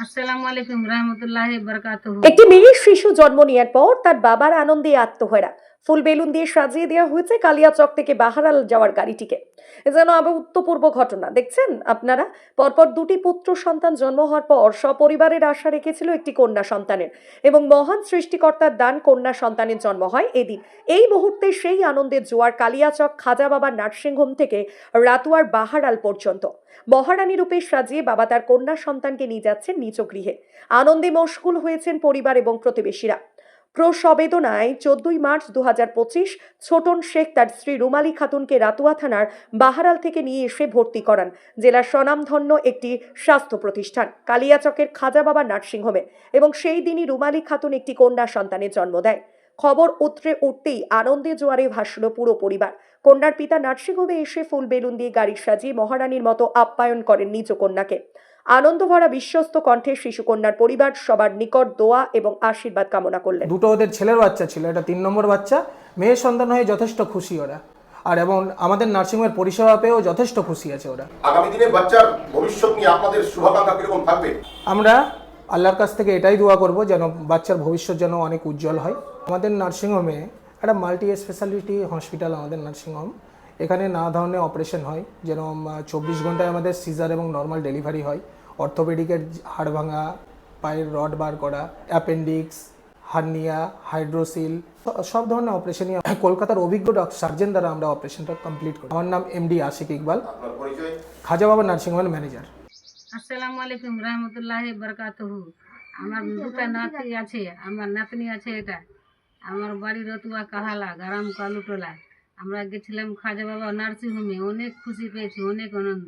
আসসালামু আলাইকুম রহমতুল্লাহি বারাকাতুহু। একটি মেয়ে শিশু জন্ম নেওয়ার পর তার বাবার আনন্দে আত্মহারা। ফুল বেলুন দিয়ে সাজিয়ে দেওয়া হয়েছে কালিয়াচক থেকে বাহারাল যাওয়ার গাড়িটিকে। এ যেন অভূতপূর্ব ঘটনা। দেখছেন আপনারা, পরপর দুটি পুত্র সন্তান জন্ম হওয়ার পর সপরিবারের আশা রেখেছিল একটি কন্যা সন্তানের, এবং মহান সৃষ্টিকর্তার দান কন্যা সন্তানের জন্ম হয় এদিন। এই মুহূর্তে সেই আনন্দের জোয়ার কালিয়াচক খাজা বাবা নার্সিংহোম থেকে রাতুয়ার বাহারাল পর্যন্ত। মহারানী রূপে সাজিয়ে বাবা তার কন্যা সন্তানকে নিয়ে যাচ্ছেন নিজ গৃহে। আনন্দে মশগুল হয়েছেন পরিবার এবং প্রতিবেশীরা। প্রসবেদনায় 14 মার্চ 2025 ছোটন শেখ তার স্ত্রী রুমালী খাতুনকে রাতুয়া থানার বাহারাল থেকে নিয়ে এসে ভর্তি করান জেলার স্বনামধন্য একটি স্বাস্থ্য প্রতিষ্ঠান কালিয়াচকের খাজা বাবা নার্সিংহোমে, এবং সেই দিনই রুমালী খাতুন একটি কন্যা সন্তানের জন্ম দেয়। খবর উতরে উঠতেই আনন্দে জোয়ারে ভাসল পুরো পরিবার। কন্যার পিতা নার্সিংহোমে এসে ফুল বেলুন দিয়ে গাড়ি সাজিয়ে মহারানীর মতো আপ্যায়ন করেন নিজ কন্যাকে। আনন্দভরা বিশ্বস্ত কণ্ঠে শিশুকন্যার পরিবার সবার নিকট দোয়া এবং আশীর্বাদ কামনা করলেন। দুটো ওদের ছেলের বাচ্চা ছিল, এটা 3 নম্বর বাচ্চা। মেয়ের সন্তান হয়ে যথেষ্ট খুশি ওরা, আর এবং আমাদের নার্সিংহোমের পরিষেবা পেয়েও যথেষ্ট খুশি আছে ওরা। আগামী দিনে বাচ্চার ভবিষ্যৎ নিয়ে আপনাদের শুভাকাঙ্ক্ষা কিরকম থাকবে? আমরা আল্লাহর কাছ থেকে এটাই দোয়া করব যেন বাচ্চার ভবিষ্যৎ যেন অনেক উজ্জ্বল হয়। আমাদের নার্সিংহোমে একটা মাল্টি স্পেশালিটি হসপিটাল আমাদের নার্সিংহোম। এখানে নানা ধরনের অপারেশন হয়, যেরকম 24 ঘন্টায় আমাদের সিজার এবং নর্মাল ডেলিভারি হয়। অর্থোপেডিকের হাড় ভাঙা, পায়ের রড বার করা, অ্যাপেন্ডিক্স, হার্নিয়া, হাইড্রোসিল, সব ধরনের অপারেশনই কলকাতার অভিজ্ঞ সার্জন দ্বারা আমরা অপারেশনটা কমপ্লিট করি। আমার নাম এমডি আশিক ইকবাল, আপনার পরিচয়? খাজা বাবা নার্সিংহোমের ম্যানেজার। আসসালামু আলাইকুম রহমতুল্লাহি বারাকাতুহু। আমার দুটা নাতি আছে, আমার নাতনি আছে। এটা আমার বাড়ি রতুয়া কাহালা, গ্রাম কালুটোলা। আমরা গেছিলাম খাজা বাবা নার্সিংহোমে, অনেক খুশি পেয়েছি, অনেক আনন্দ।